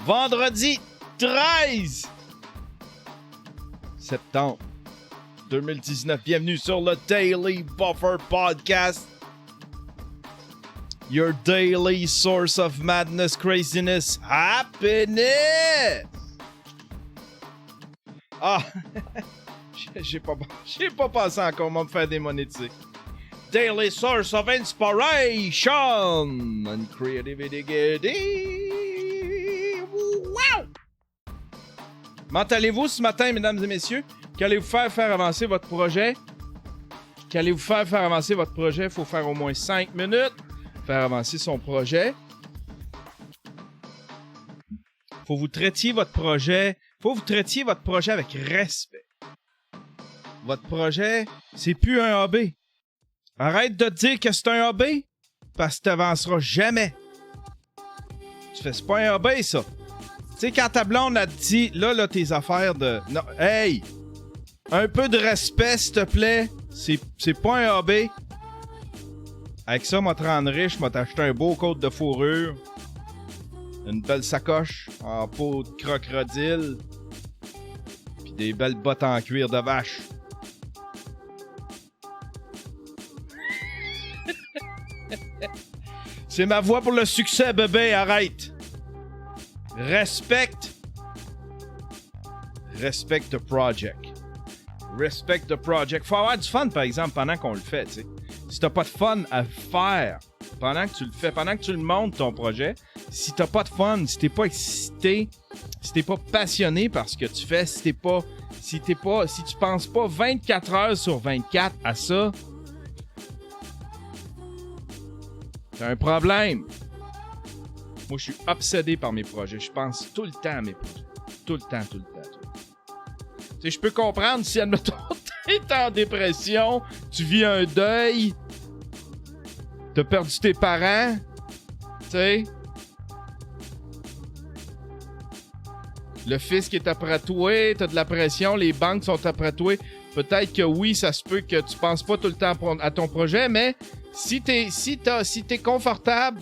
Vendredi 13 septembre 2019. Bienvenue sur le Daily Buffer Podcast. Your daily source of madness, craziness, happiness. Ah, j'ai pas pensé encore comment me faire démonétiser. Daily source of inspiration and creativity. Wow! M'entendez-vous ce matin, mesdames et messieurs? Qu'allez-vous faire avancer votre projet? Qu'allez-vous faire avancer votre projet? Il faut faire au moins 5 minutes. Faire avancer son projet. Faut vous traitiez votre projet. Faut vous traitiez votre projet avec respect. Votre projet, c'est plus un hobby. Arrête de te dire que c'est un hobby, parce que t'avanceras jamais. Tu fais, c'est pas un hobby, ça. Tu sais, quand ta blonde a dit, là, tes affaires de... Non, hey! Un peu de respect, s'il te plaît. C'est pas un hobby. Avec ça, m'a te rendre riche, m'a t'acheter un beau côte de fourrure. Une belle sacoche en peau de crocodile. Puis des belles bottes en cuir de vache. C'est ma voix pour le succès, bébé, arrête. Respect the project. Respect the project. Faut avoir du fun, par exemple, pendant qu'on le fait, tu sais. Si t'as pas de fun à faire pendant que tu le fais, pendant que tu le montes ton projet, si t'as pas de fun, si t'es pas excité, si t'es pas passionné par ce que tu fais, si tu penses pas 24 heures sur 24 à ça, t'as un problème. Moi, je suis obsédé par mes projets. Je pense tout le temps à mes projets. Tout le temps. Tu sais, je peux comprendre si, admettons, t'es en dépression, tu vis un deuil, t'as perdu tes parents, tu sais. Le fisc est après toi, t'as de la pression, les banques sont après toi. Peut-être que oui, ça se peut que tu penses pas tout le temps à ton projet, mais si t'es confortable,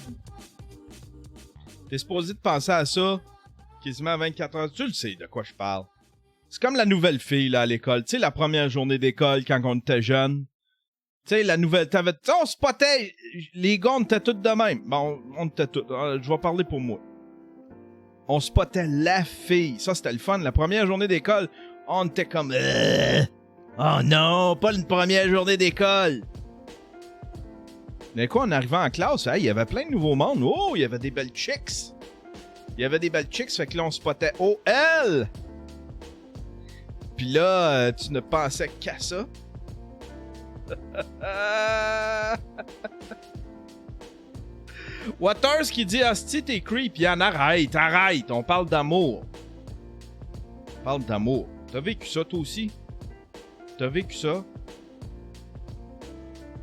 t'es supposé de penser à ça quasiment à 24 heures. Tu le sais de quoi je parle. C'est comme la nouvelle fille là à l'école. Tu sais, la première journée d'école quand on était jeune. Tu sais, la nouvelle... on spottait... Les gars, on était tous de même. Bon, on était tous... je vais parler pour moi. On spottait la fille. Ça, c'était le fun. La première journée d'école, on était comme... Oh non, pas une première journée d'école. Mais quoi, en arrivant en classe, il y avait plein de nouveaux mondes. Oh, il y avait des belles chicks. Fait que là, on spottait OL. Puis là, tu ne pensais qu'à ça. Waters qui dit Asti, t'es creep. Yann, arrête. On parle d'amour. T'as vécu ça, toi aussi?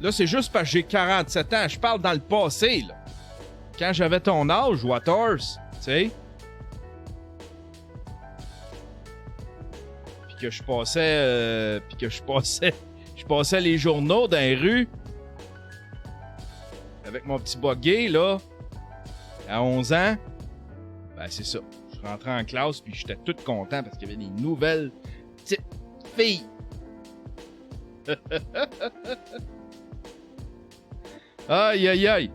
Là, c'est juste parce que j'ai 47 ans. Je parle dans le passé, là. Quand j'avais ton âge, Waters, tu sais. Que je passais les journaux dans les rues avec mon petit buggy, là, à 11 ans. Ben, c'est ça. Je rentrais en classe, puis j'étais tout content parce qu'il y avait des nouvelles petites filles. Aïe.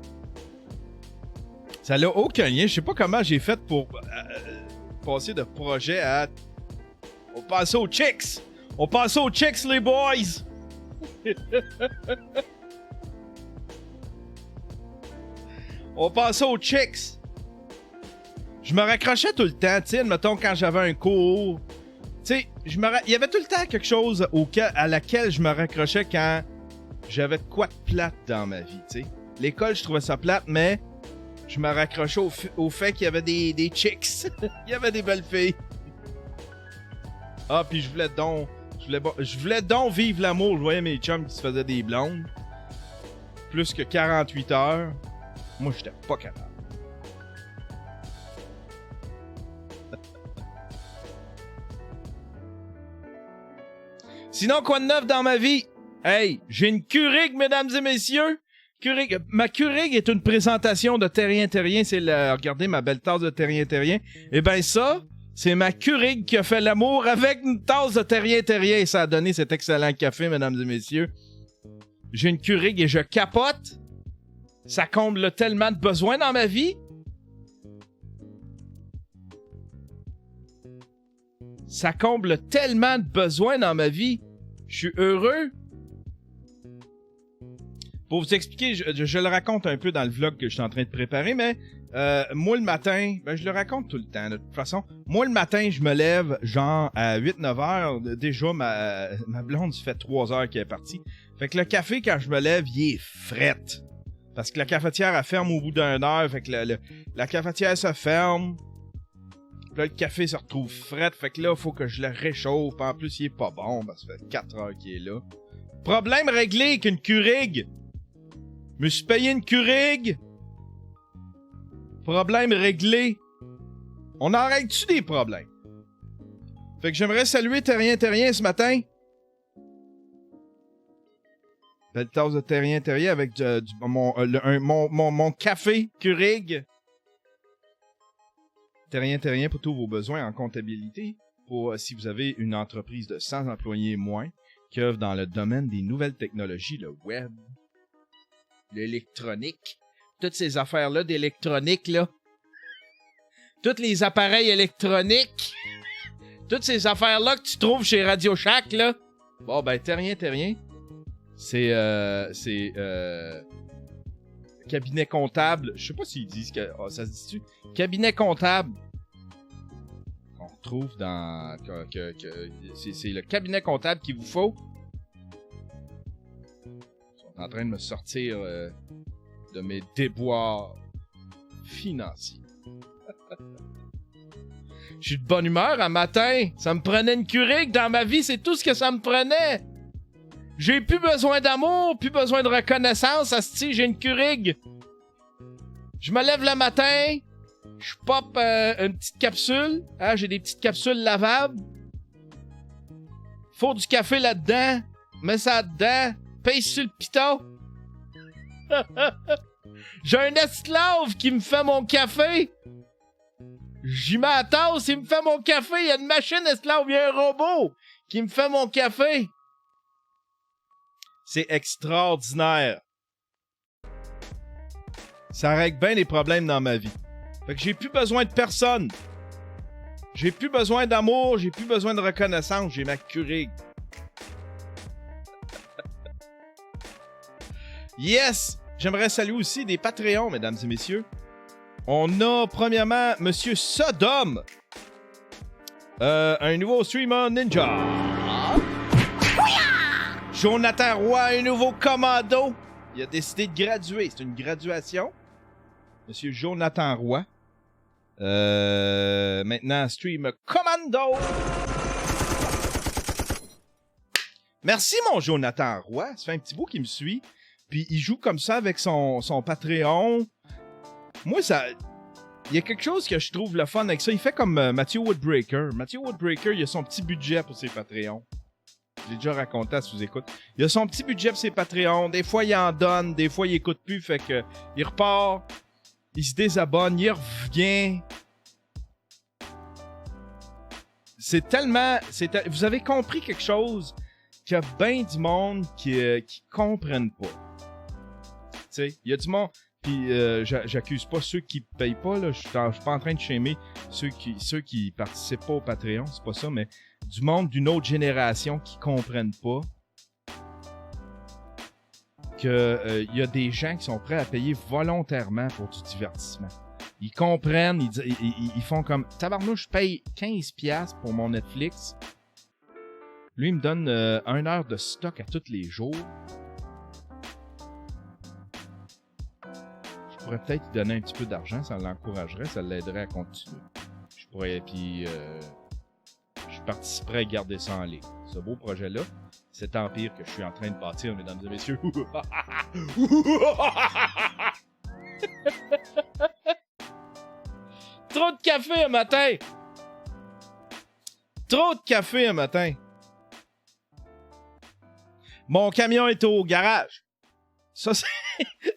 Ça n'a aucun lien. Je sais pas comment j'ai fait pour passer de projet à... On passe aux chicks, les boys! On passe aux chicks! Je me raccrochais tout le temps, tu sais, mettons quand j'avais un cours. Tu sais, il y avait tout le temps quelque chose à laquelle je me raccrochais quand j'avais de quoi de plate dans ma vie, tu sais. L'école, je trouvais ça plate, mais je me raccrochais au fait qu'il y avait des chicks. Il y avait des belles filles. Ah, puis je voulais donc vivre l'amour. Je voyais mes chums qui se faisaient des blondes. Plus que 48 heures. Moi, j'étais pas capable. Sinon, quoi de neuf dans ma vie? Hey, j'ai une Keurig, mesdames et messieurs. Ma Keurig est une présentation de Terrien. C'est regardez ma belle tasse de Terrien. Eh ben ça, c'est ma Keurig qui a fait l'amour avec une tasse de Terrien. Et ça a donné cet excellent café, mesdames et messieurs. J'ai une Keurig et je capote. Ça comble tellement de besoins dans ma vie. Ça comble tellement de besoins dans ma vie. Je suis heureux. Pour vous expliquer, je le raconte un peu dans le vlog que je suis en train de préparer, mais moi le matin, je le raconte tout le temps de toute façon. Moi le matin, je me lève genre à 8-9 heures. Déjà, ma blonde, ça fait 3 heures qu'elle est partie. Fait que le café, quand je me lève, il est fret. Parce que la cafetière, elle ferme au bout d'une heure. Fait que la cafetière se ferme. Là, le café se retrouve fret. Fait que là, il faut que je le réchauffe. En plus, il est pas bon. Ça fait 4 heures qu'il est là. Problème réglé avec une Keurig. Je me suis payé une Keurig. Problème réglé. On en règle-tu des problèmes? Fait que j'aimerais saluer Terrien ce matin. Belle tasse de Terrien avec mon café Keurig. Terrien pour tous vos besoins en comptabilité. Pour si vous avez une entreprise de 100 employés et moins qui œuvre dans le domaine des nouvelles technologies, le web, l'électronique, toutes ces affaires-là d'électronique, là. Tous les appareils électroniques. Toutes ces affaires-là que tu trouves chez Radio Shack, là. Bon, ben, Terrien. C'est cabinet comptable. Je sais pas s'ils disent que... Oh, ça se dit-tu? Cabinet comptable. On retrouve dans... c'est le cabinet comptable qu'il vous faut. Ils sont en train de me sortir de mes déboires financiers. Je suis de bonne humeur un matin. Ça me prenait une Keurig dans ma vie. C'est tout ce que ça me prenait. J'ai plus besoin d'amour, plus besoin de reconnaissance. Asti, j'ai une Keurig. Je me lève le matin. Je pop une petite capsule. Hein, j'ai des petites capsules lavables. Faut du café là-dedans. Mets ça dedans. Paye sur le piton. J'ai un esclave qui me fait mon café. J'y mets la tasse, il me fait mon café. Il y a une machine esclave, il y a un robot qui me fait mon café. C'est extraordinaire. Ça règle bien les problèmes dans ma vie. Fait que j'ai plus besoin de personne. J'ai plus besoin d'amour, j'ai plus besoin de reconnaissance. J'ai ma Keurig. Yes! J'aimerais saluer aussi des Patreons, mesdames et messieurs. On a, premièrement, Monsieur Sodom. Un nouveau streamer ninja. Jonathan Roy, un nouveau commando. Il a décidé de graduer. C'est une graduation. Monsieur Jonathan Roy. Maintenant, stream commando. Merci, mon Jonathan Roy. Ça fait un petit bout qu'il me suit. Puis il joue comme ça avec son Patreon. Moi, ça... Il y a quelque chose que je trouve le fun avec ça. Il fait comme Matthew Woodbreaker. Matthew Woodbreaker, il a son petit budget pour ses Patreons. J'ai déjà raconté à sous-écoute. Il a son petit budget pour ses Patreons. Des fois, il en donne. Des fois, il écoute plus. Fait que il repart. Il se désabonne. Il revient. C'est tellement... Vous avez compris quelque chose qu'il y a bien du monde qui comprennent pas. Tu sais, il y a du monde... Puis j'accuse pas ceux qui payent pas, là. Je suis pas en train de shamer ceux qui participent pas au Patreon, c'est pas ça, mais du monde d'une autre génération qui comprennent pas que y a des gens qui sont prêts à payer volontairement pour du divertissement. Ils comprennent, ils font comme tabarnouche, je paye 15$ pour mon Netflix. Lui, il me donne 1 heure de stock à tous les jours. Je pourrais peut-être lui donner un petit peu d'argent, ça l'encouragerait, ça l'aiderait à continuer. Je pourrais, puis je participerais à garder ça en ligne. Ce beau projet-là, cet empire que je suis en train de bâtir, mesdames et messieurs. Trop de café un matin! Trop de café un matin! Mon camion est au garage. Ça,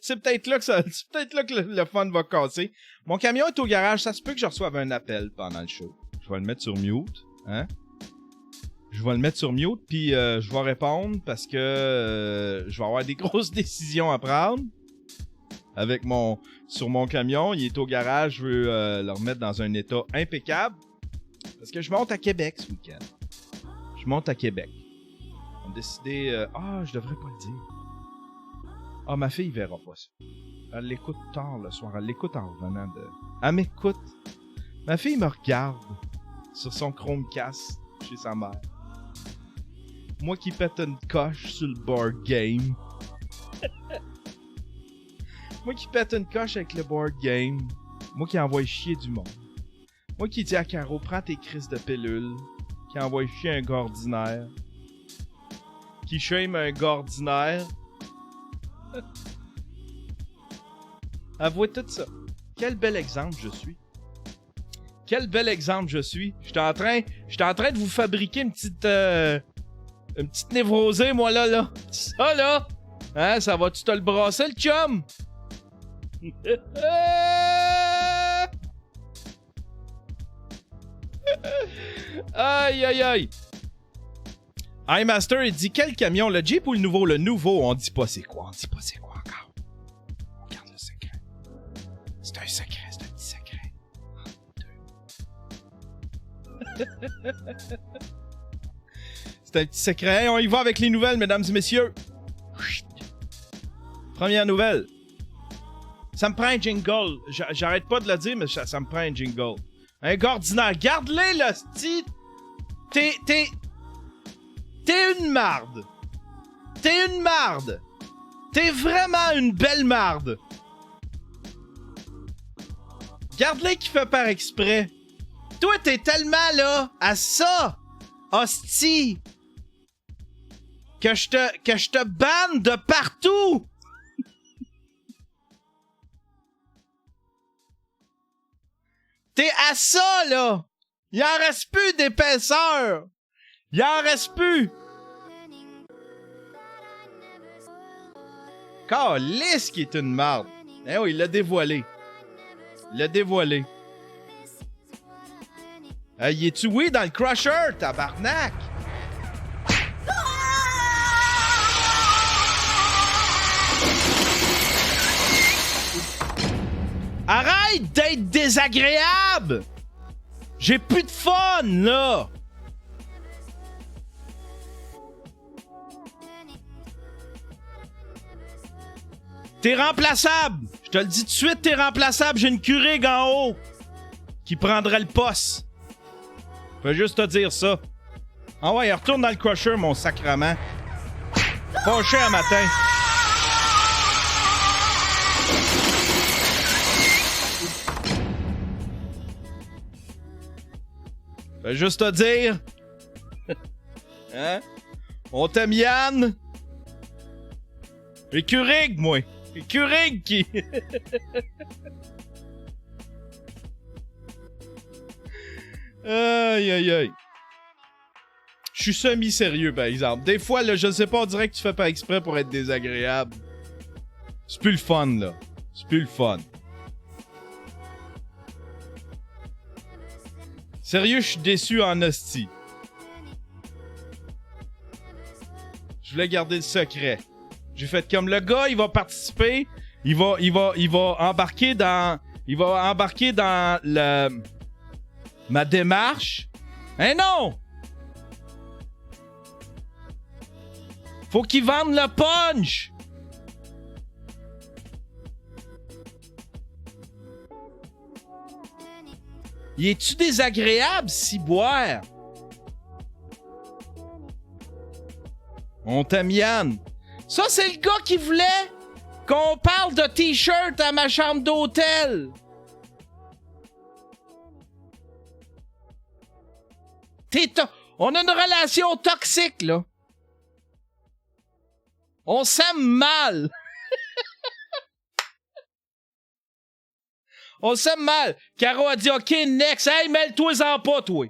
c'est peut-être là que c'est peut-être là que le fun va casser. Mon camion est au garage, ça se peut que je reçoive un appel pendant le show. Je vais le mettre sur mute, hein? Je vais le mettre sur mute, puis je vais répondre parce que je vais avoir des grosses décisions à prendre sur mon camion. Il est au garage, je veux le remettre dans un état impeccable parce que je monte à Québec ce week-end. Je monte à Québec. On a décidé... je devrais pas le dire. Ah, ma fille verra pas ça. Elle l'écoute tard le soir. Elle l'écoute en revenant de... Elle m'écoute. Ma fille me regarde sur son Chromecast chez sa mère. Moi qui pète une coche sur le board game. Moi qui pète une coche avec le board game. Moi qui envoie chier du monde. Moi qui dis à Caro, prends tes crises de pilules. Qui envoie chier un gars ordinaire. Qui shame un gars ordinaire. Avouez tout ça. Quel bel exemple je suis. Quel bel exemple je suis. J'étais en train de vous fabriquer une petite névrosée, moi, là. Ça, là. Hein, ça va-tu te le brasser, le chum? Aïe, aïe, aïe. iMaster, il dit quel camion, le Jeep ou le nouveau? Le nouveau, on dit pas c'est quoi. On dit pas c'est quoi encore. On garde le secret. C'est un secret, c'est un petit secret. C'est un petit secret. On y va avec les nouvelles, mesdames et messieurs. Première nouvelle. Ça me prend un jingle. J'arrête pas de le dire, mais ça me prend un jingle. Un gars ordinaire. Garde-les, là, c'ti. T'es une marde. T'es une marde. T'es vraiment une belle marde. Garde-les qui fait par exprès. Toi, t'es tellement, là, à ça, hostie, que je te banne de partout. T'es à ça, là. Il en reste plus d'épaisseur. Il en reste plus. Calisse qui est une marde. Eh oui, il l'a dévoilé. Il l'a dévoilé. Y es-tu oui dans le crusher, tabarnak? Arrête d'être désagréable! J'ai plus de fun, là! T'es remplaçable! Je te le dis tout de suite, t'es remplaçable. J'ai une Keurig en haut qui prendrait le poste. Je peux juste te dire ça. Ah ouais, retourne dans le crusher, mon sacrement. Fâché un matin. Je peux juste te dire. Hein? On t'aime, Yann. Et Keurig, moi. Et Keurig qui... Aïe, aïe, aïe. Je suis semi-sérieux, par exemple. Des fois, là, je sais pas, on dirait que tu fais pas exprès pour être désagréable. C'est plus le fun, là. C'est plus le fun. Sérieux, je suis déçu en hostie. Je voulais garder le secret. J'ai fait comme le gars, il va participer, il va embarquer dans ma démarche. Hein non! Faut qu'il vende le punch! Y es-tu désagréable, ciboire? On t'aime, Yann. Ça, c'est le gars qui voulait qu'on parle de t-shirt à ma chambre d'hôtel. On a une relation toxique, là. On s'aime mal. On s'aime mal. Caro a dit, OK, next. Hey, mêle-toi-en pas, toi.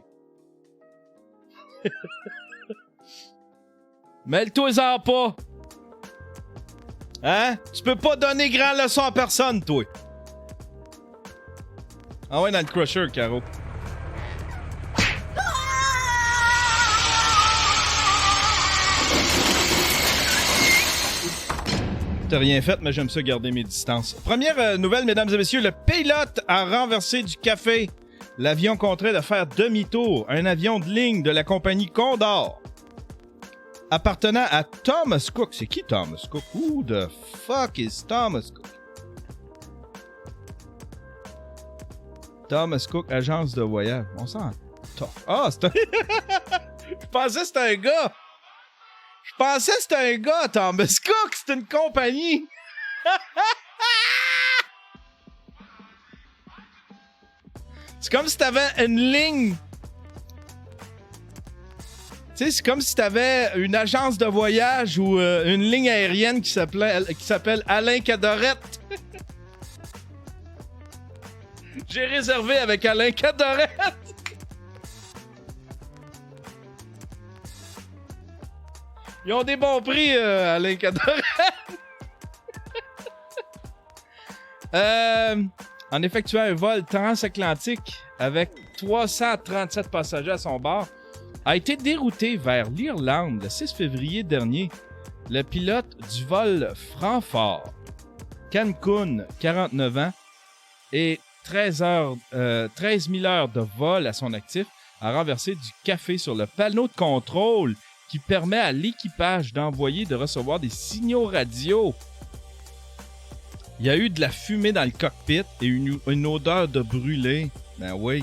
Mêle-toi-en pas. Hein? Tu peux pas donner grand leçon à personne, toi. Ah ouais, dans le crusher, Caro. T'as rien fait, mais j'aime ça garder mes distances. Première nouvelle, mesdames et messieurs, le pilote a renversé du café. L'avion contraint de faire demi-tour. Un avion de ligne de la compagnie Condor, appartenant à Thomas Cook. C'est qui Thomas Cook? Who the fuck is Thomas Cook? Thomas Cook, agence de voyage. On sent. Ah, c'est un... Je pensais que c'était un gars. Thomas Cook. C'est une compagnie. C'est comme si t'avais une ligne. Tu sais, c'est comme si t'avais une agence de voyage ou une ligne aérienne qui s'appelle Alain Cadorette. J'ai réservé avec Alain Cadorette. Ils ont des bons prix, Alain Cadorette. En effectuant un vol transatlantique avec 337 passagers à son bord, a été dérouté vers l'Irlande le 6 février dernier. Le pilote du vol Francfort, Cancun, 49 ans, et 13 000 heures de vol à son actif, a renversé du café sur le panneau de contrôle qui permet à l'équipage d'envoyer et de recevoir des signaux radio. Il y a eu de la fumée dans le cockpit et une odeur de brûlé. Ben oui.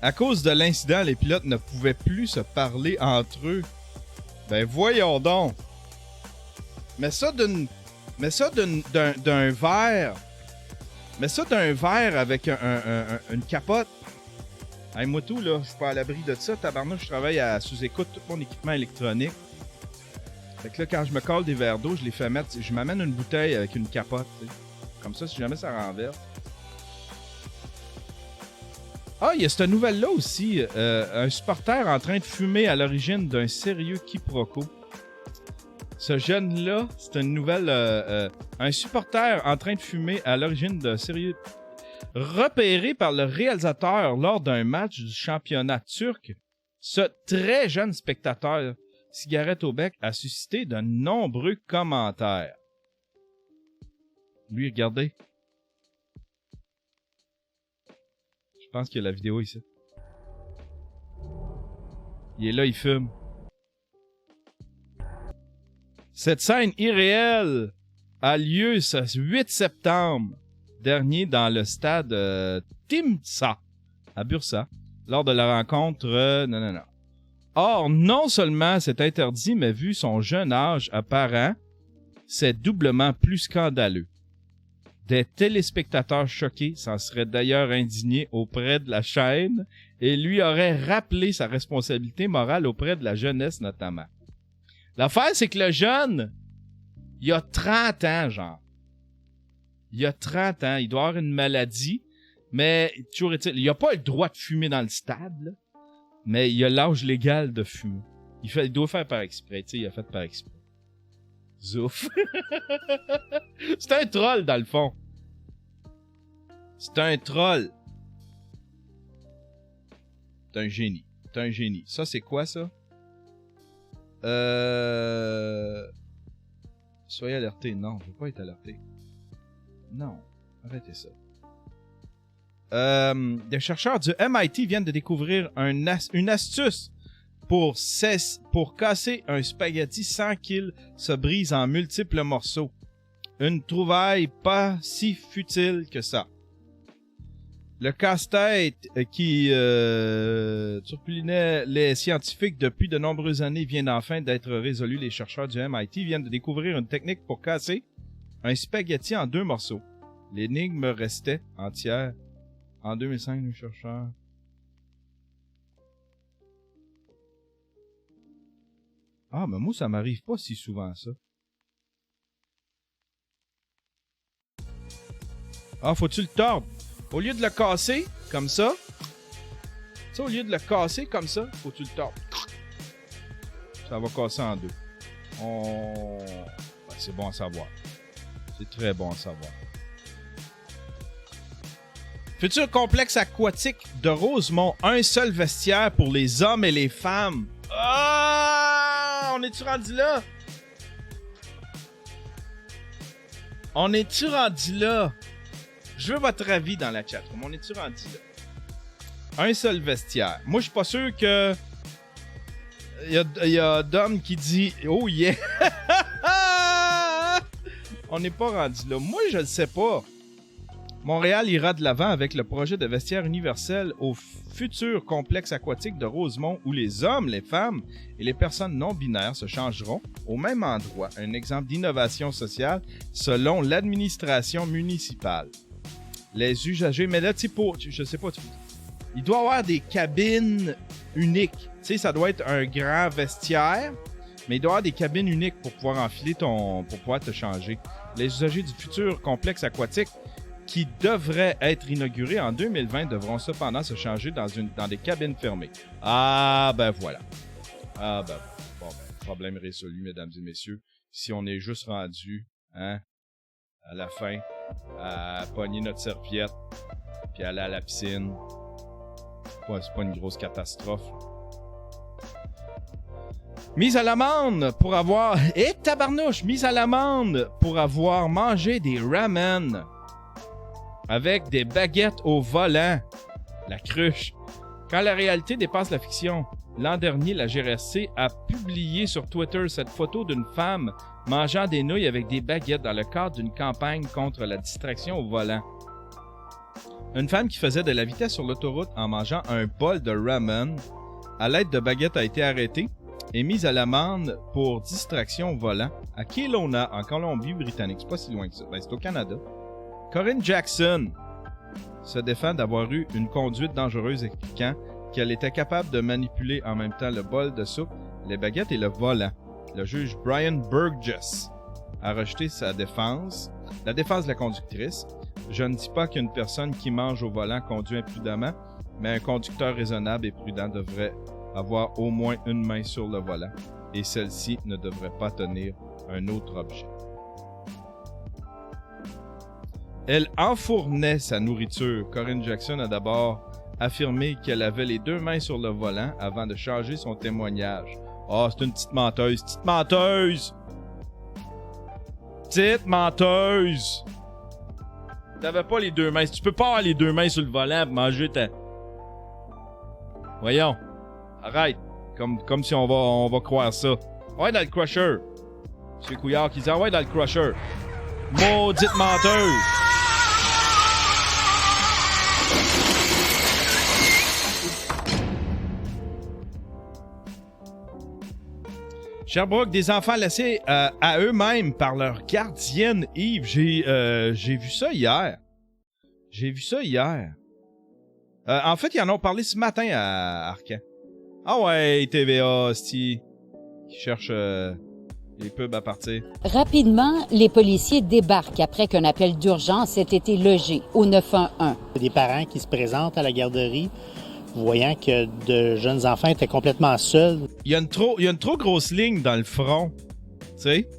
À cause de l'incident, les pilotes ne pouvaient plus se parler entre eux. Ben voyons donc. Mets ça d'un verre. Mets ça d'un verre avec une capote. Hey, moi tout, là, je suis pas à l'abri de ça. Tabarnak, je travaille sous-écoute tout mon équipement électronique. Fait que là, quand je me colle des verres d'eau, je les fais mettre. Je m'amène une bouteille avec une capote, t'sais. Comme ça, si jamais ça renverse. Ah, il y a cette nouvelle-là aussi. Un supporter en train de fumer à l'origine d'un sérieux quiproquo. Ce jeune-là, c'est une nouvelle... un supporter en train de fumer à l'origine d'un sérieux... Repéré par le réalisateur lors d'un match du championnat turc, ce très jeune spectateur, cigarette au bec, a suscité de nombreux commentaires. Lui, regardez. Je pense qu'il y a la vidéo ici. Il est là, il fume. Cette scène irréelle a lieu ce 8 septembre dernier dans le stade Timsa à Bursa lors de la rencontre Or, non seulement c'est interdit, mais vu son jeune âge apparent, c'est doublement plus scandaleux. Des téléspectateurs choqués s'en seraient d'ailleurs indignés auprès de la chaîne et lui auraient rappelé sa responsabilité morale auprès de la jeunesse notamment. L'affaire, c'est que le jeune, il a 30 ans, genre. Il a 30 ans, il doit avoir une maladie, mais toujours est-il, il a pas le droit de fumer dans le stade, là, mais il a l'âge légal de fumer. Il doit faire par exprès, tu sais, il a fait par exprès. Zouf. C'est un troll, dans le fond. C'est un troll. C'est un génie. C'est un génie. Ça, c'est quoi, ça? Soyez alertés. Non, je veux pas être alerté. Non, arrêtez ça. Des chercheurs du MIT viennent de découvrir une astuce pour casser un spaghetti sans qu'il se brise en multiples morceaux. Une trouvaille pas si futile que ça. Le casse-tête qui turlutinait les scientifiques depuis de nombreuses années vient enfin d'être résolu. Les chercheurs du MIT viennent de découvrir une technique pour casser un spaghetti en 2 morceaux. L'énigme restait entière. En 2005, les chercheurs... Ah, mais moi, ça m'arrive pas si souvent, ça. Ah, faut-tu le tordre? Au lieu de le casser, comme ça... Tu sais, au lieu de le casser comme ça, faut-tu le tordre. Ça va casser en 2. Ouais, c'est bon à savoir. C'est très bon à savoir. Futur complexe aquatique de Rosemont. Un seul vestiaire pour les hommes et les femmes. Ah! On est-tu rendu là? On est-tu rendu là? Je veux votre avis dans la chatroom. On est-tu rendu là? Un seul vestiaire. Moi, je suis pas sûr que... Il y a Dom qui dit « Oh yeah! » On n'est pas rendu là. Moi, je le sais pas. Montréal ira de l'avant avec le projet de vestiaire universel au futur complexe aquatique de Rosemont où les hommes, les femmes et les personnes non binaires se changeront au même endroit. Un exemple d'innovation sociale selon l'administration municipale. Les usagers, mais là, tu sais, je sais pas, il doit y avoir des cabines uniques. Tu sais, ça doit être un grand vestiaire, mais il doit y avoir des cabines uniques pour pouvoir enfiler pour pouvoir te changer. Les usagers du futur complexe aquatique qui devrait être inauguré en 2020 devront cependant se changer dans des cabines fermées. Ah, ben voilà. Ah, ben bon, problème résolu, mesdames et messieurs. Si on est juste rendu, à la fin, à pogner notre serviette, puis aller à la piscine, c'est pas une grosse catastrophe. Mise à l'amende pour avoir... tabarnouche! Mise à l'amende pour avoir mangé des ramen avec des baguettes au volant. La cruche. Quand la réalité dépasse la fiction. L'an dernier, la GRC a publié sur Twitter cette photo d'une femme mangeant des nouilles avec des baguettes dans le cadre d'une campagne contre la distraction au volant. Une femme qui faisait de la vitesse sur l'autoroute en mangeant un bol de ramen à l'aide de baguettes a été arrêtée et mise à l'amende pour distraction au volant à Kelowna, en Colombie-Britannique. C'est pas si loin que ça. Ben, c'est au Canada. Corinne Jackson se défend d'avoir eu une conduite dangereuse, expliquant qu'elle était capable de manipuler en même temps le bol de soupe, les baguettes et le volant. Le juge Brian Burgess a rejeté sa défense, la défense de la conductrice. Je ne dis pas qu'une personne qui mange au volant conduit imprudemment, mais un conducteur raisonnable et prudent devrait avoir au moins une main sur le volant et celle-ci ne devrait pas tenir un autre objet. Elle enfournait sa nourriture. Corinne Jackson a d'abord affirmé qu'elle avait les deux mains sur le volant avant de changer son témoignage. Ah, c'est une petite menteuse. Petite menteuse! Petite menteuse! T'avais pas les deux mains. Tu peux pas avoir les deux mains sur le volant pour manger ta... Voyons. Arrête. Comme si on va croire ça. Ouais, dans le crusher. C'est Couillard qui dit ah ouais, dans le crusher. Maudite menteuse! Sherbrooke, des enfants laissés à eux-mêmes par leur gardienne Yves. J'ai vu ça hier. En fait, ils en ont parlé ce matin à Arcan. Ah ouais, TVA, c'ti, qui cherche les pubs à partir. Rapidement, les policiers débarquent après qu'un appel d'urgence ait été logé au 911. Des parents qui se présentent à la garderie, voyant que de jeunes enfants étaient complètement seuls. Il y a une trop grosse ligne dans le front. Tu sais?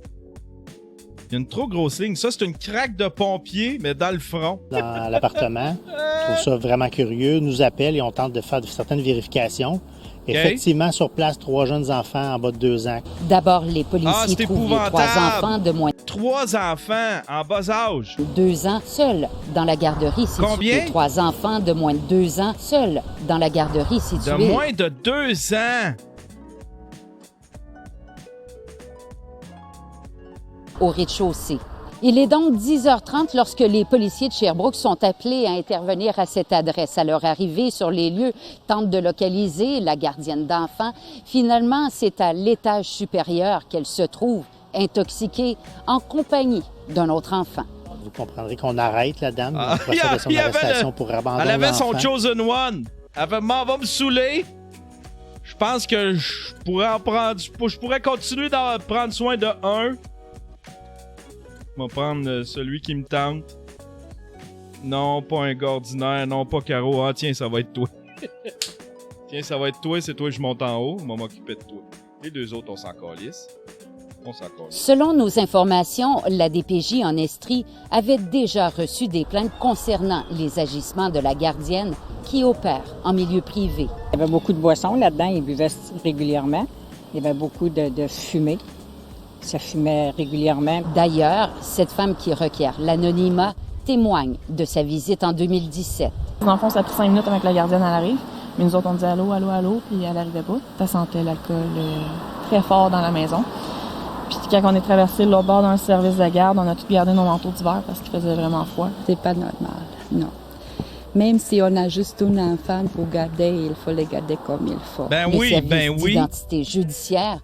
Il y a une trop grosse ligne. Ça, c'est une craque de pompier, mais dans le front. Dans l'appartement. Je trouve ça vraiment curieux. Nous appellent et on tente de faire certaines vérifications. Okay. Effectivement, sur place, 3 jeunes enfants en bas de 2 ans. D'abord, les policiers trouvent les 3 enfants de moins... 3 enfants en bas âge. 2 ans seuls dans la garderie située. Combien? 3 enfants de moins de 2 ans seuls dans la garderie située. De moins de 2 ans. Au rez-de-chaussée. Il est donc 10h30 lorsque les policiers de Sherbrooke sont appelés à intervenir à cette adresse. À leur arrivée sur les lieux, tentent de localiser la gardienne d'enfants. Finalement, c'est à l'étage supérieur qu'elle se trouve, intoxiquée, en compagnie d'un autre enfant. Vous comprendrez qu'on arrête la dame dans le procès de son arrestation pour abandon Elle avait d'enfant. son chosen one. Elle va me saouler. Je pense que je pourrais continuer d'en prendre soin de un. Je vais prendre celui qui me tente. Non, pas un gars ordinaire. Non, pas Caro. Ah, tiens, ça va être toi. Tiens, ça va être toi. C'est toi que je monte en haut. Je vais m'occuper de toi. Les 2 autres, on s'en calisse. On s'en compte. Selon nos informations, la DPJ en Estrie avait déjà reçu des plaintes concernant les agissements de la gardienne qui opère en milieu privé. Il y avait beaucoup de boissons là-dedans, ils buvaient régulièrement. Il y avait beaucoup de fumée. Ça fumait régulièrement. D'ailleurs, cette femme qui requiert l'anonymat témoigne de sa visite en 2017. Dans le fond, ça a pris 5 minutes avant que la gardienne elle arrive. Mais nous autres, on disait allô, allô, allô, puis elle n'arrivait pas. Ça sentait l'alcool très fort dans la maison. Puis quand on est traversé de l'autre bord d'un service de garde, on a tout gardé nos manteaux d'hiver parce qu'il faisait vraiment froid. C'est pas normal, non. Même si on a juste un enfant pour garder, il faut les garder comme il faut. Ben Les oui, services ben oui. d'identité judiciaire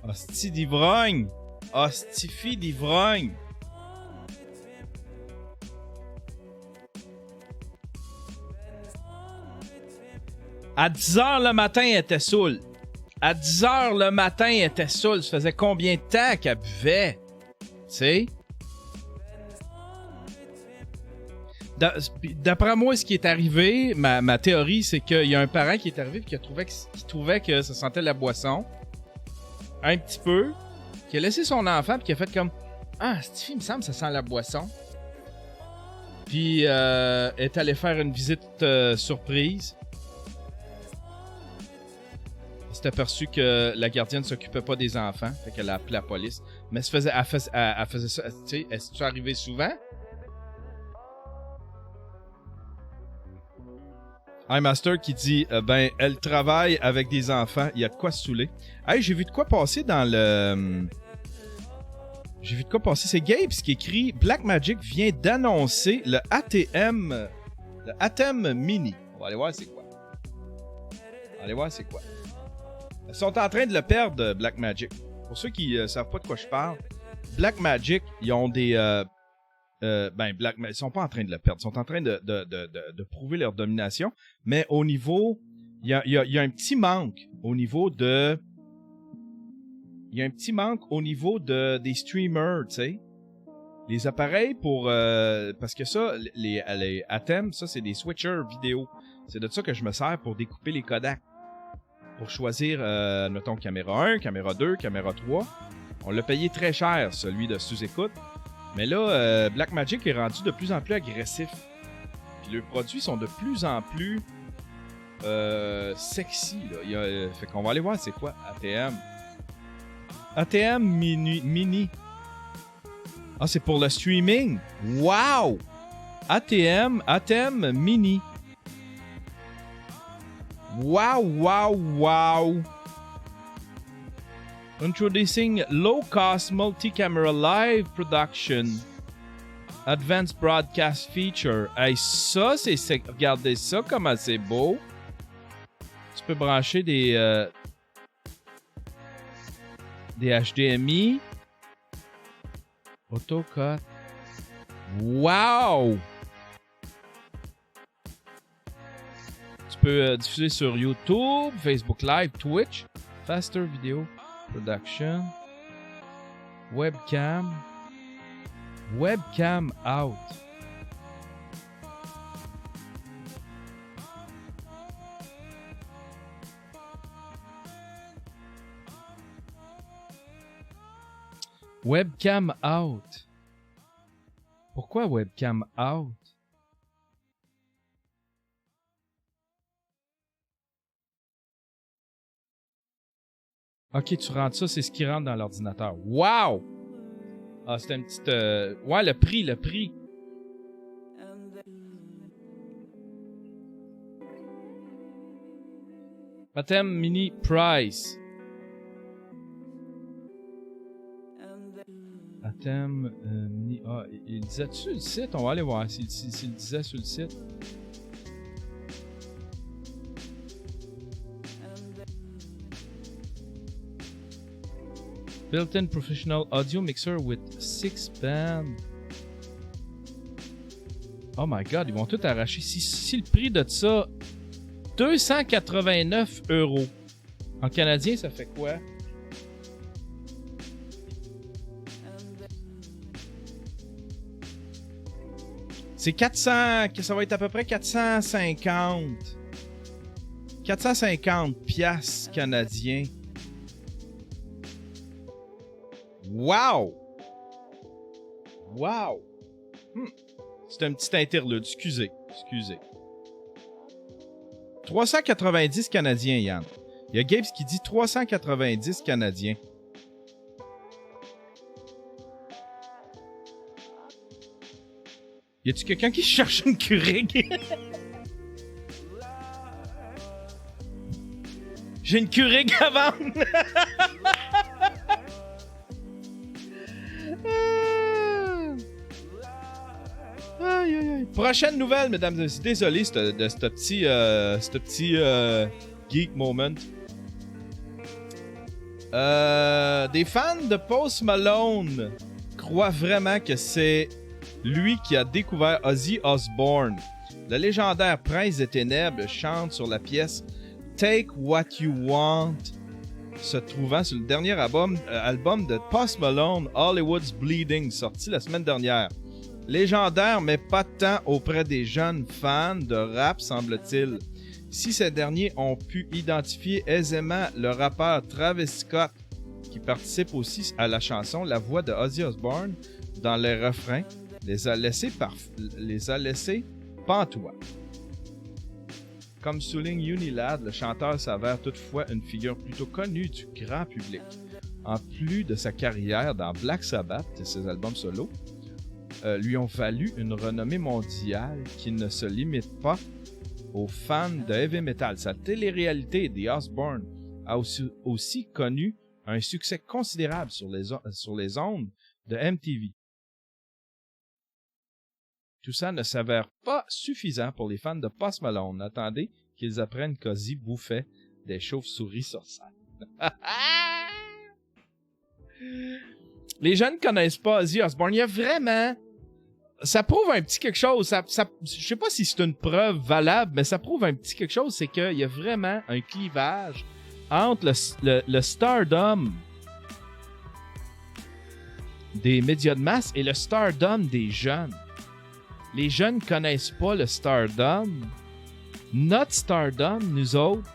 Hostie d'ivrogne! Hostifie d'ivrogne! À 10h le matin, elle était saoule. À 10h le matin, elle était saoule. Ça faisait combien de temps qu'elle buvait? Tu sais? D'après moi, ce qui est arrivé, ma théorie, c'est qu'il y a un parent qui est arrivé et qui trouvait que ça sentait la boisson. Un petit peu. Qui a laissé son enfant et qui a fait comme Ah, cette fille, il me semble, ça sent la boisson. Puis est allé faire une visite surprise. Elle s'est aperçue que la gardienne ne s'occupait pas des enfants. Fait qu'elle a appelé la police. Mais elle faisait ça. Tu sais, est-ce arrivé souvent? iMaster qui dit ben, elle travaille avec des enfants. Il y a de quoi se saouler. Hey, j'ai vu de quoi passer dans le. J'ai vu de quoi passer. C'est Gabe qui écrit Blackmagic vient d'annoncer le ATM. Le ATM Mini. On va aller voir c'est quoi. Allez voir c'est quoi. Ils sont en train de le perdre, Blackmagic. Pour ceux qui savent pas de quoi je parle, Blackmagic, ils ont des. Ils sont pas en train de le perdre. Ils sont en train de prouver leur domination. Mais au niveau. Il y a un petit manque au niveau de. Il y a un petit manque au niveau des streamers, tu sais. Les appareils pour... parce que ça, les ATEM, ça, c'est des switchers vidéo. C'est de ça que je me sers pour découper les Kodak. Pour choisir, mettons, caméra 1, caméra 2, caméra 3. On l'a payé très cher, celui de sous-écoute. Mais là, Blackmagic est rendu de plus en plus agressif. Puis les produits sont de plus en plus sexy, là. Fait qu'on va aller voir c'est quoi ATM. ATM Mini. Ah, c'est pour le streaming. Wow! ATM Mini. Wow! Introducing low-cost multi-camera live production. Advanced broadcast feature. Hey, ça, c'est... Regardez ça, comment c'est beau. Tu peux brancher des HDMI. AutoCut. Wow! Tu peux diffuser sur YouTube, Facebook Live, Twitch, Faster Video Production, Webcam out. Webcam out. Pourquoi webcam out? Ok, tu rentres ça, c'est ce qui rentre dans l'ordinateur. Wow! Ah, c'était une petite... Ouais, le prix. ATEM Mini Price. ATEM Mini... Ah, il disait sur le site? On va aller voir s'il disait sur le site. Built-in professional audio mixer with 6 band. Oh my god, ils vont tout arracher. Si le prix de ça, 289 €. En canadien, ça fait quoi? C'est 400, ça va être à peu près 450 piastres canadiens. Wow! Wow! C'est un petit interlude. Excusez. 390 Canadiens, Yann. Il y a Gabes qui dit 390 Canadiens. Y a-tu quelqu'un qui cherche une Keurig? J'ai une Keurig à vendre! Aïe, aïe, aïe. Prochaine nouvelle, mesdames et messieurs. Désolé de ce petit geek moment. Des fans de Post Malone croient vraiment que c'est lui qui a découvert Ozzy Osbourne. Le légendaire prince des ténèbres chante sur la pièce Take What You Want, se trouvant sur le dernier album de Post Malone, Hollywood's Bleeding, sorti la semaine dernière. Légendaire, mais pas tant auprès des jeunes fans de rap, semble-t-il. Si ces derniers ont pu identifier aisément le rappeur Travis Scott, qui participe aussi à la chanson, la voix de Ozzy Osbourne dans les refrains les a laissés pantois. Comme souligne Unilad, le chanteur s'avère toutefois une figure plutôt connue du grand public. En plus de sa carrière dans Black Sabbath et ses albums solo, lui ont valu une renommée mondiale qui ne se limite pas aux fans de heavy metal. Sa télé-réalité The Osbourne a aussi connu un succès considérable sur les ondes de MTV. Tout ça ne s'avère pas suffisant pour les fans de Post Malone. Attendez qu'ils apprennent qu'Ozzy bouffait des chauves-souris sur scène. Les jeunes ne connaissent pas Ozzy Osbourne. Il y a vraiment... Ça prouve un petit quelque chose. Je sais pas si c'est une preuve valable, mais ça prouve un petit quelque chose. C'est qu'il y a vraiment un clivage entre le stardom des médias de masse et le stardom des jeunes. Les jeunes ne connaissent pas le stardom. Notre stardom, nous autres.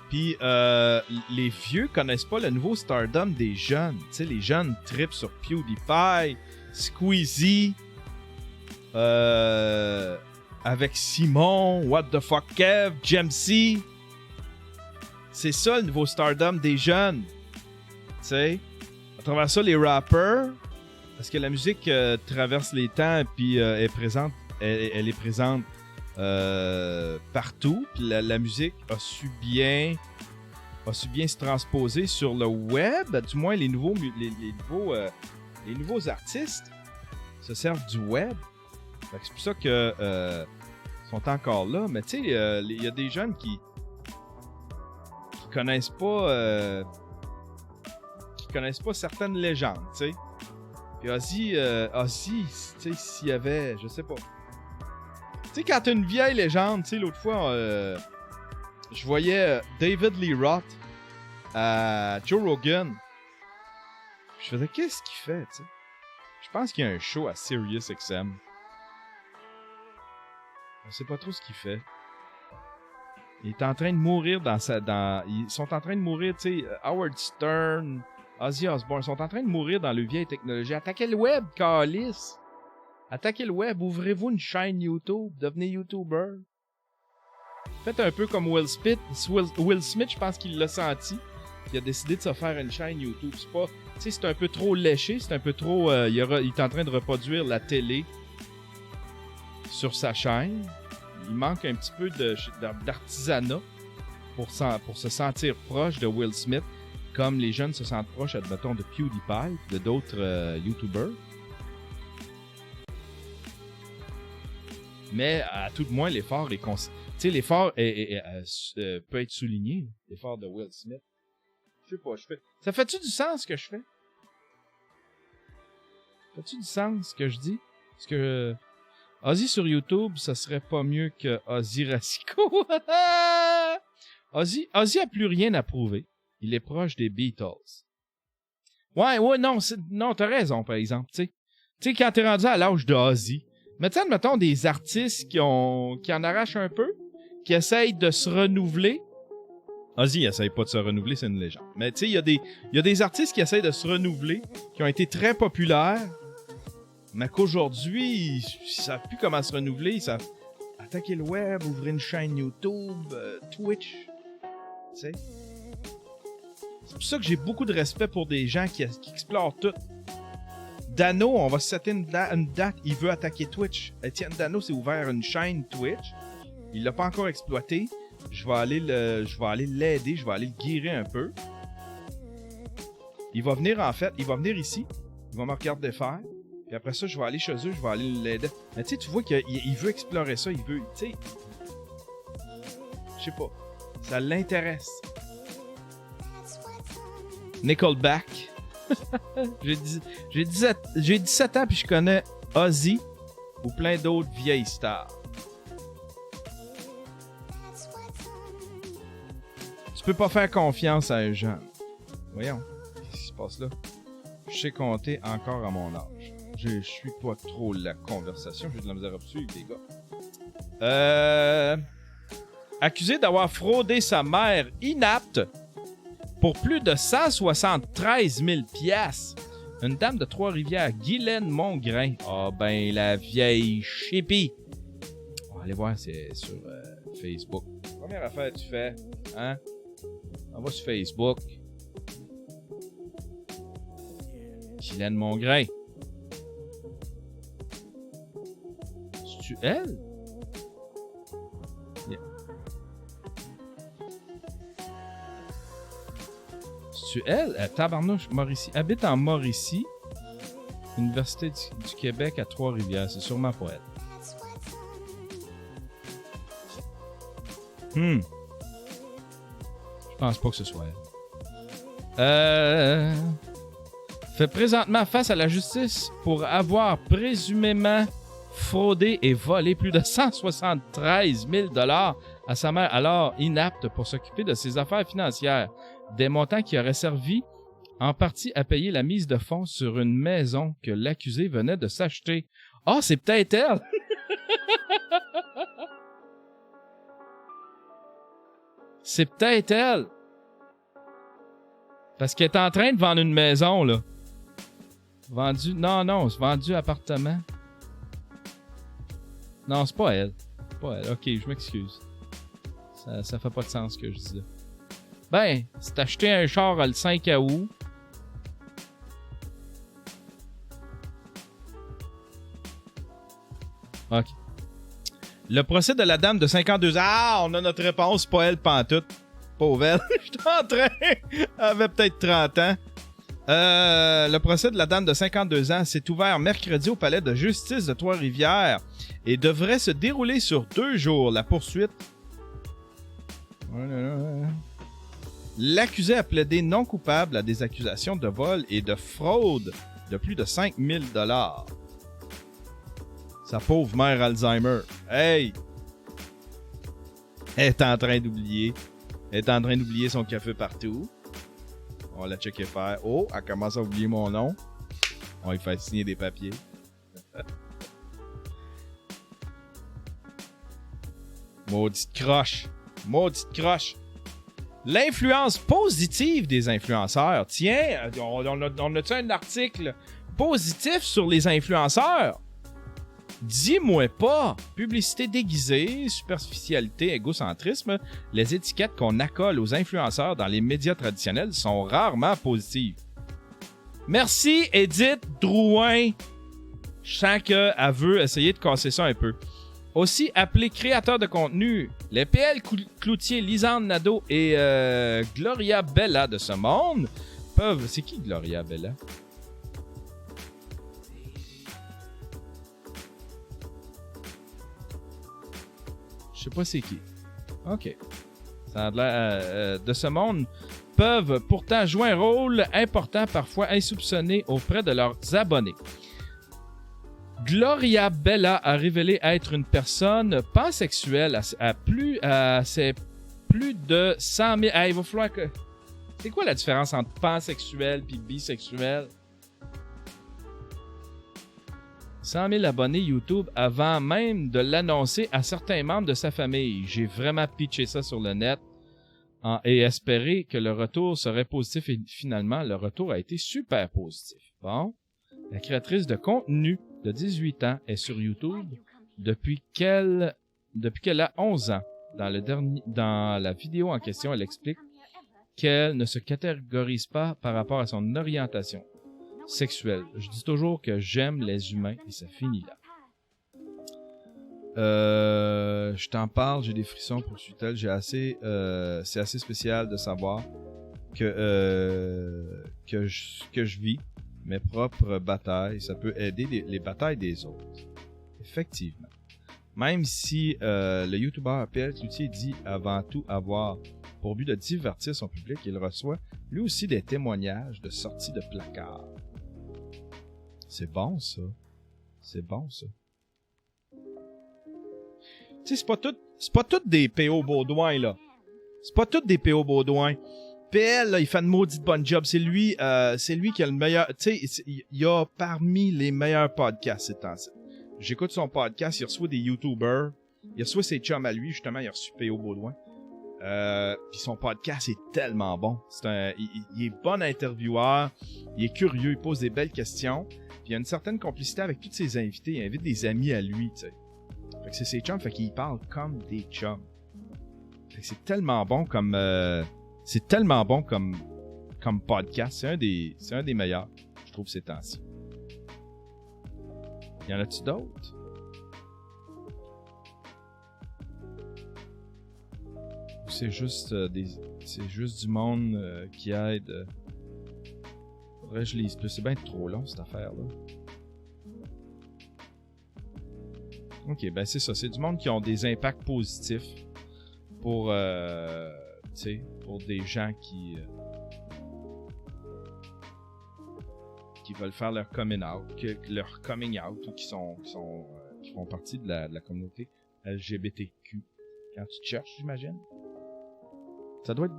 Puis les vieux connaissent pas le nouveau stardom des jeunes. Tu sais, les jeunes trippent sur PewDiePie, Squeezie, avec Simon, What the Fuck Kev, Jamsey. C'est ça le nouveau stardom des jeunes. Tu sais, à travers ça, les rappers, parce que la musique traverse les temps puis est présente, elle est présente partout, puis la musique a su bien se transposer sur le web. Du moins les nouveaux artistes se servent du web. Fait que c'est pour ça que sont encore là. Mais tu sais, il y a des jeunes qui connaissent pas certaines légendes, tu sais. Puis Ozzy, tu sais, s'il y avait, je sais pas. Tu sais, quand t'as une vieille légende, tu sais, l'autre fois, je voyais David Lee Roth à Joe Rogan. Je faisais, qu'est-ce qu'il fait, tu sais? Je pense qu'il y a un show à SiriusXM. On sait pas trop ce qu'il fait. Il est en train de mourir ils sont en train de mourir, tu sais, Howard Stern, Ozzy Osbourne, sont en train de mourir dans le vieille technologie. Attaquez le web, calice! Attaquez le web, ouvrez-vous une chaîne YouTube, devenez YouTuber. Faites un peu comme Will Smith. Will Smith, je pense qu'il l'a senti. Il a décidé de se faire une chaîne YouTube. C'est pas, tu sais, c'est un peu trop léché, c'est un peu trop... il est en train de reproduire la télé sur sa chaîne. Il manque un petit peu d'artisanat pour se sentir proche de Will Smith, comme les jeunes se sentent proches, admettons, de PewDiePie, de d'autres YouTubers. Mais à tout de moins, l'effort est... Tu sais, l'effort peut être souligné, l'effort de Will Smith. Je sais pas, ça fait-tu du sens ce que je fais? Fait-tu du sens ce que je dis? Parce que Ozzy sur YouTube, ça serait pas mieux que Ozzy Racicot. Ozzy a plus rien à prouver. Il est proche des Beatles. Ouais, non, t'as raison, par exemple, tu sais, quand t'es rendu à l'âge de Ozzy, mais tu sais, admettons des artistes qui en arrachent un peu, qui essayent de se renouveler. Ozzy essaye pas de se renouveler, c'est une légende. Mais tu sais, il y a des artistes qui essayent de se renouveler, qui ont été très populaires, mais qu'aujourd'hui, ils savent plus comment se renouveler, ils savent attaquer le web, ouvrir une chaîne YouTube, Twitch. Tu sais. C'est pour ça que j'ai beaucoup de respect pour des gens qui explorent tout. Dano, on va se setter une date, il veut attaquer Twitch. Étienne Dano s'est ouvert une chaîne Twitch. Il l'a pas encore exploité. Je vais aller l'aider, je vais aller le guérir un peu. Il va venir ici. Il va me regarder faire. Puis après ça, je vais aller chez eux, je vais aller l'aider. Mais tu sais, tu vois qu'il veut explorer ça, il veut, tu sais. Je sais pas. Ça l'intéresse. Nickelback. J'ai 17 ans puis je connais Ozzy ou plein d'autres vieilles stars. Tu peux pas faire confiance à un jeune. Voyons, qu'est-ce qui se passe là? Je sais compter encore à mon âge. Je suis pas trop la conversation, j'ai de la misère à suivre, les gars. Accusé d'avoir fraudé sa mère inapte pour plus de 173 000 piastres. Une dame de Trois-Rivières, Guylaine Mongrain. Ah ben, la vieille chippie. On va aller voir, c'est sur Facebook. Première affaire que tu fais, hein? On va sur Facebook. Guylaine Mongrain. C'est-tu elle? Yeah. C'est-tu elle? Tabarnouche, Mauricie. Habite en Mauricie. Université du Québec à Trois-Rivières. C'est sûrement pas elle. Je pense pas que ce soit elle. Fait présentement face à la justice pour avoir présumément fraudé et volé plus de 173 000 $ à sa mère, alors inapte pour s'occuper de ses affaires financières. Des montants qui auraient servi en partie à payer la mise de fonds sur une maison que l'accusé venait de s'acheter. Ah, c'est peut-être elle! C'est peut-être elle! Parce qu'elle est en train de vendre une maison, là. Vendu... Non, c'est vendu appartement. Non, c'est pas elle. C'est pas elle. Ok, je m'excuse. Ça fait pas de sens ce que je dis là. Ben, c'est acheté un char le 5 août. Ok. Le procès de la dame de 52 ans. Ah, on a notre réponse. Pas elle, pantoute. Pauvre elle. J'étais en train. Elle avait peut-être 30 ans. Le procès de la dame de 52 ans s'est ouvert mercredi au palais de justice de Trois-Rivières et devrait se dérouler sur 2 jours. La poursuite. L'accusé a plaidé non coupable à des accusations de vol et de fraude de plus de 5 000 $. Sa pauvre mère Alzheimer. Hey! Elle est en train d'oublier. Elle est en train d'oublier son café partout. On va la checker faire. Oh, elle commence à oublier mon nom. On va lui faire signer des papiers. Maudite croche. Maudite croche. L'influence positive des influenceurs. Tiens, on a-tu un article positif sur les influenceurs? Dis-moi pas. Publicité déguisée, superficialité, égocentrisme, les étiquettes qu'on accole aux influenceurs dans les médias traditionnels sont rarement positives. Merci Edith Drouin. Je sens qu'elle veut essayer de casser ça un peu. Aussi appelés créateurs de contenu, les PL Cloutier, Lisande Nadeau et Gloria Bella de ce monde peuvent... C'est qui Gloria Bella? Je sais pas c'est qui. OK. Ça a l'air de ce monde peuvent pourtant jouer un rôle important, parfois insoupçonné auprès de leurs abonnés. Gloria Bella a révélé être une personne pansexuelle à plus de 100 000... il va falloir que... C'est quoi la différence entre pansexuel et bisexuel? 100 000 abonnés YouTube avant même de l'annoncer à certains membres de sa famille. J'ai vraiment pitché ça sur le net. et espérer que le retour serait positif et finalement, le retour a été super positif. Bon. La créatrice de contenu de 18 ans est sur YouTube depuis qu'elle a 11 ans. Dans la vidéo en question, elle explique qu'elle ne se catégorise pas par rapport à son orientation sexuelle. Je dis toujours que j'aime les humains et ça finit là. Je t'en parle, j'ai des frissons pour Sutel. C'est assez spécial de savoir que je vis mes propres batailles. Ça peut aider les batailles des autres. Effectivement. Même si le YouTuber PLQT dit avant tout avoir pour but de divertir son public, il reçoit lui aussi des témoignages de sorties de placards. C'est bon ça. C'est bon ça. Tu sais, c'est pas tout des P.O. Baudouin, là. C'est pas tout des P.O. Baudouin. PL, là, il fait une maudite bonne job. C'est lui qui a le meilleur... Tu sais, il y a parmi les meilleurs podcasts ces temps-ci. J'écoute son podcast, il reçoit des YouTubers. Il reçoit ses chums à lui, justement, il a reçu P.O. Baudouin. Puis son podcast est tellement bon. Il est bon intervieweur, il est curieux, il pose des belles questions. Puis il y a une certaine complicité avec tous ses invités. Il invite des amis à lui, tu sais. Fait que c'est ses chums, fait qu'il parle comme des chums. Fait que c'est tellement bon comme podcast. C'est un des meilleurs, je trouve, ces temps-ci. Y en a-tu d'autres? Ou c'est juste du monde qui aide. Faudrait que je lise plus. C'est bien trop long cette affaire-là. Ok, ben c'est ça. C'est du monde qui ont des impacts positifs pour des gens qui veulent faire leur coming out ou qui font partie de la communauté LGBTQ. Quand tu te cherches, j'imagine. Ça doit être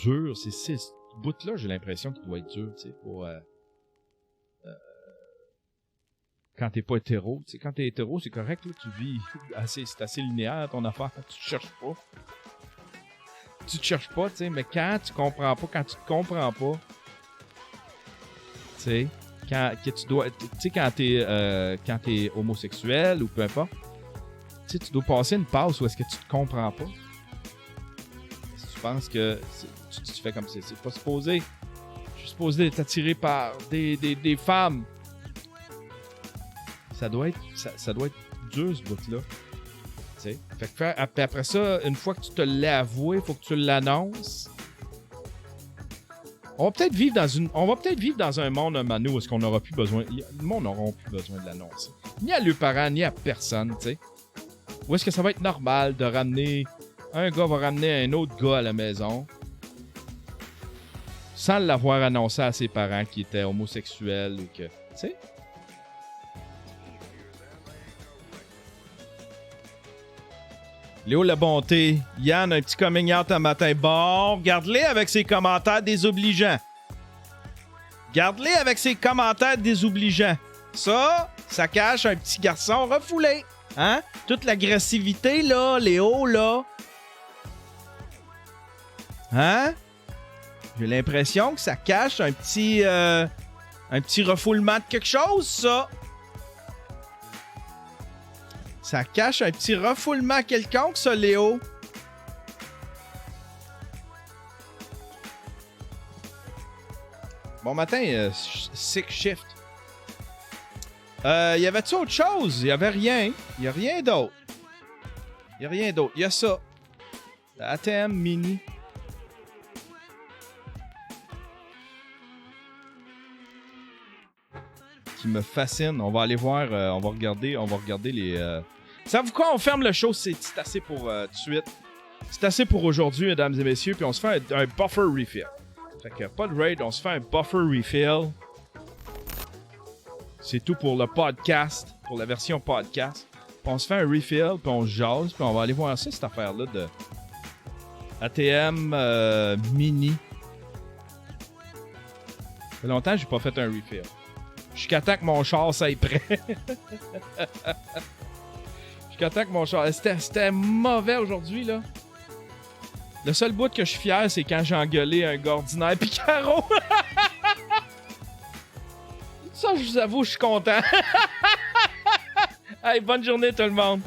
dur. Ce bout-là, j'ai l'impression qu'il doit être dur, tu sais, pour quand t'es pas hétéro. Tu sais, quand t'es hétéro, c'est correct, là, tu vis c'est assez linéaire ton affaire. Tu te cherches pas. Tu te cherches pas, tu sais, mais quand tu te comprends pas, tu sais, quand t'es homosexuel ou peu importe, tu sais, tu dois passer une passe où est-ce que tu te comprends pas. Si tu penses que tu fais comme ça, c'est pas supposé. Je suis supposé être attiré par des femmes. Ça doit être dur, ce bout-là. Tu sais. Fait que après ça, une fois que tu te l'as avoué, il faut que tu l'annonces. On va peut-être vivre dans un monde, Manu, où est-ce qu'on n'aura plus besoin... Le monde n'aura plus besoin de l'annoncer. Ni à leurs parents, ni à personne, tu sais. Ou est-ce que ça va être normal de ramener... Un gars va ramener un autre gars à la maison sans l'avoir annoncé à ses parents qu'il était homosexuel ou que... Tu sais? Léo La Bonté, Yann, un petit coming out un matin. Bon, regarde-les avec ses commentaires désobligeants. Ça cache un petit garçon refoulé. Hein? Toute l'agressivité, là, Léo, là. Hein? J'ai l'impression que ça cache un petit refoulement de quelque chose, ça. Ça cache un petit refoulement quelconque, ça, Léo. Bon matin, sick shift. Y avait-tu autre chose? Y avait rien. Y a rien d'autre. Y a ça. La ATM Mini. Qui me fascine. On va aller voir, on va regarder les... Savez-vous quoi? On ferme le show, c'est assez pour tout de suite. C'est assez pour aujourd'hui, mesdames et messieurs, puis on se fait un buffer refill. Fait que pas de raid, on se fait un buffer refill. C'est tout pour le podcast, pour la version podcast. Puis on se fait un refill, puis on jase, puis on va aller voir ça, cette affaire-là de ATM Mini. Ça fait longtemps que j'ai pas fait un refill. Jusqu'à temps que mon char s'aille prêt. Jusqu'à temps que mon char... C'était mauvais aujourd'hui, là. Le seul bout que je suis fier, c'est quand j'ai engueulé un gars ordinaire pis Caro. Ça, je vous avoue, je suis content. Hey, bonne journée tout le monde.